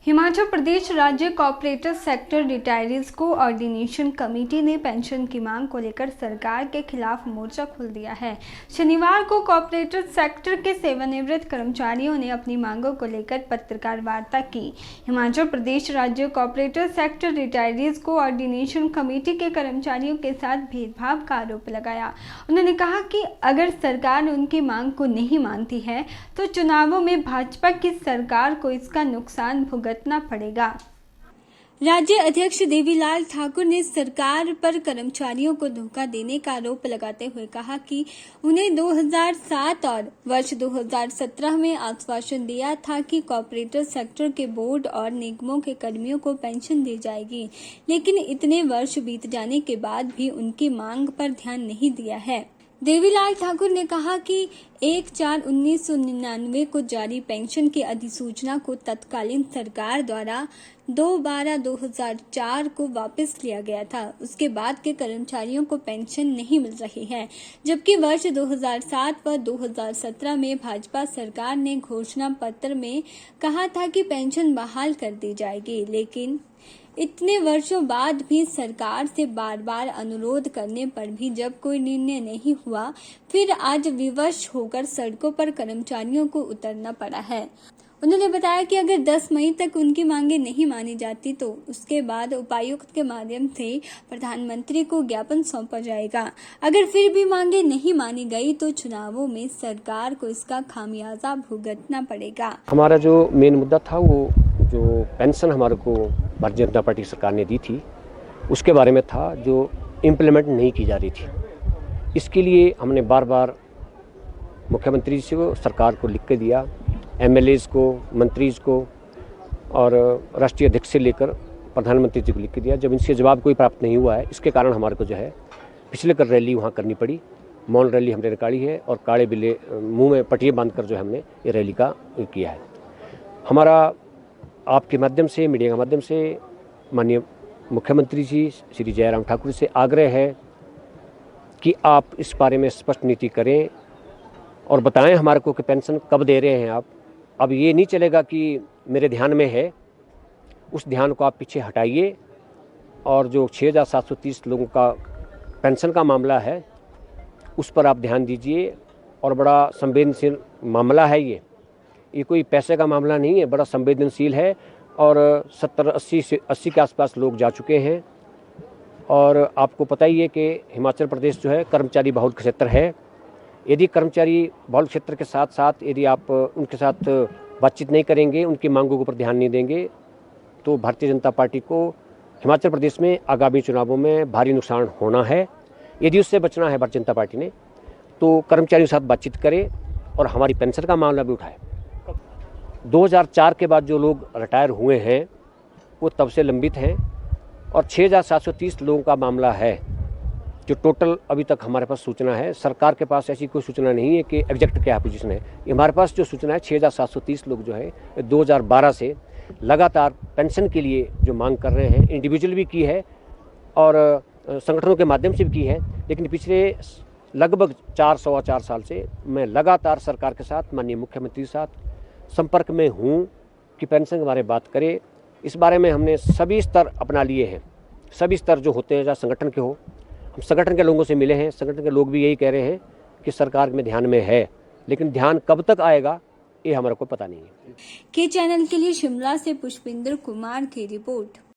हिमाचल प्रदेश राज्य corporate sector retirees coordination committee ने pension की मांग को लेकर सरकार के खिलाफ मोर्चा खोल दिया है। शनिवार को कॉर्पोरेट सेक्टर के सेवानिवृत्त कर्मचारियों ने अपनी मांगों को लेकर पत्रकार वार्ता की। हिमाचल प्रदेश राज्य corporate sector retirees coordination committee के कर्मचारियों के साथ भेदभाव का आरोप लगाया। उन्होंने कहा कि अगर सरकार उनकी मांग को नहीं मानती है तो चुनावों में भाजपा की सरकार को इसका नुकसान भुगतना पड़ेगा। राज्य अध्यक्ष देवीलाल ठाकुर ने सरकार पर कर्मचारियों को धोखा देने का आरोप लगाते हुए कहा कि उन्हें 2007 और वर्ष 2017 में आश्वासन दिया था कि कॉर्पोरेट सेक्टर के बोर्ड और निगमों के कर्मियों को पेंशन दी जाएगी, लेकिन इतने वर्ष बीत जाने के बाद भी उनकी मांग पर ध्यान नहीं दिया है। देवीलाल ठाकुर ने कहा कि 1/4/1999 को जारी पेंशन की अधिसूचना को तत्कालीन सरकार द्वारा 2/12/2004 को वापस लिया गया था। उसके बाद के कर्मचारियों को पेंशन नहीं मिल रही है, जबकि वर्ष 2007 व 2017 में भाजपा सरकार ने घोषणा पत्र में कहा था कि पेंशन बहाल कर दी जाएगी, लेकिन इतने वर्षों बाद भी सरकार से बार बार अनुरोध करने पर भी जब कोई निर्णय नहीं हुआ, फिर आज विवश होकर सड़कों पर कर्मचारियों को उतरना पड़ा है। उन्होंने बताया कि अगर 10 मई तक उनकी मांगे नहीं मानी जाती तो उसके बाद उपायुक्त के माध्यम से प्रधानमंत्री को ज्ञापन सौंपा जाएगा। अगर फिर भी मांगे नहीं मानी गई तो चुनावों में सरकार को इसका खामियाजा भुगतना पड़ेगा। हमारा जो मेन मुद्दा था वो जो पेंशन हमारे को भारतीय जनता पार्टी सरकार ने दी थी उसके बारे में था, जो इम्प्लीमेंट नहीं की जा रही थी। इसके लिए हमने बार बार मुख्यमंत्री जी को, सरकार को लिख के दिया, एमएलएज को, मंत्रीज को और राष्ट्रीय अध्यक्ष से लेकर प्रधानमंत्री जी को लिख के दिया। जब इनसे जवाब कोई प्राप्त नहीं हुआ है, इसके कारण हमारे को जो है पिछले कर रैली वहाँ करनी पड़ी। मौन रैली हमने निकाली है और काले बिल्ले मुंह में पटिए बांधकर जो है हमने ये रैली का किया है। हमारा आपके माध्यम से, मीडिया के माध्यम से माननीय मुख्यमंत्री जी श्री जयराम ठाकुर से आग्रह है कि आप इस बारे में स्पष्ट नीति करें और बताएं हमारे को कि पेंशन कब दे रहे हैं आप। अब ये नहीं चलेगा कि मेरे ध्यान में है, उस ध्यान को आप पीछे हटाइए और जो 6730 लोगों का पेंशन का मामला है उस पर आप ध्यान दीजिए। और बड़ा संवेदनशील मामला है ये कोई पैसे का मामला नहीं है, बड़ा संवेदनशील है और 70-80 के आसपास लोग जा चुके हैं। और आपको पता ही है कि हिमाचल प्रदेश जो है कर्मचारी बहुल क्षेत्र है। यदि कर्मचारी बहुल क्षेत्र के साथ साथ यदि आप उनके साथ बातचीत नहीं करेंगे, उनकी मांगों के ऊपर ध्यान नहीं देंगे, तो भारतीय जनता पार्टी को हिमाचल प्रदेश में आगामी चुनावों में भारी नुकसान होना है। यदि उससे बचना है भारतीय जनता पार्टी ने तो कर्मचारियों के साथ बातचीत करे और हमारी पेंशन का मामला भी उठाए। 2004 के बाद जो लोग रिटायर हुए हैं वो तब से लंबित हैं और 6730 लोगों का मामला है जो टोटल अभी तक हमारे पास सूचना है। सरकार के पास ऐसी कोई सूचना नहीं है कि एग्जैक्ट क्या पोजीशन है। हमारे पास जो सूचना है 6730 लोग जो है 2012 से लगातार पेंशन के लिए जो मांग कर रहे हैं, इंडिविजुअल भी की है और संगठनों के माध्यम से भी की है। लेकिन पिछले लगभग 4 साल से मैं लगातार सरकार के साथ, माननीय मुख्यमंत्री के साथ संपर्क में हूँ कि पेंशन के बारे में बात करें। इस बारे में हमने सभी स्तर अपना लिए हैं, सभी स्तर जो होते हैं, चाहे संगठन के हो, हम संगठन के लोगों से मिले हैं। संगठन के लोग भी यही कह रहे हैं कि सरकार में ध्यान में है, लेकिन ध्यान कब तक आएगा ये हमारे को पता नहीं है। के चैनल के लिए शिमला से पुष्पिंदर कुमार की रिपोर्ट।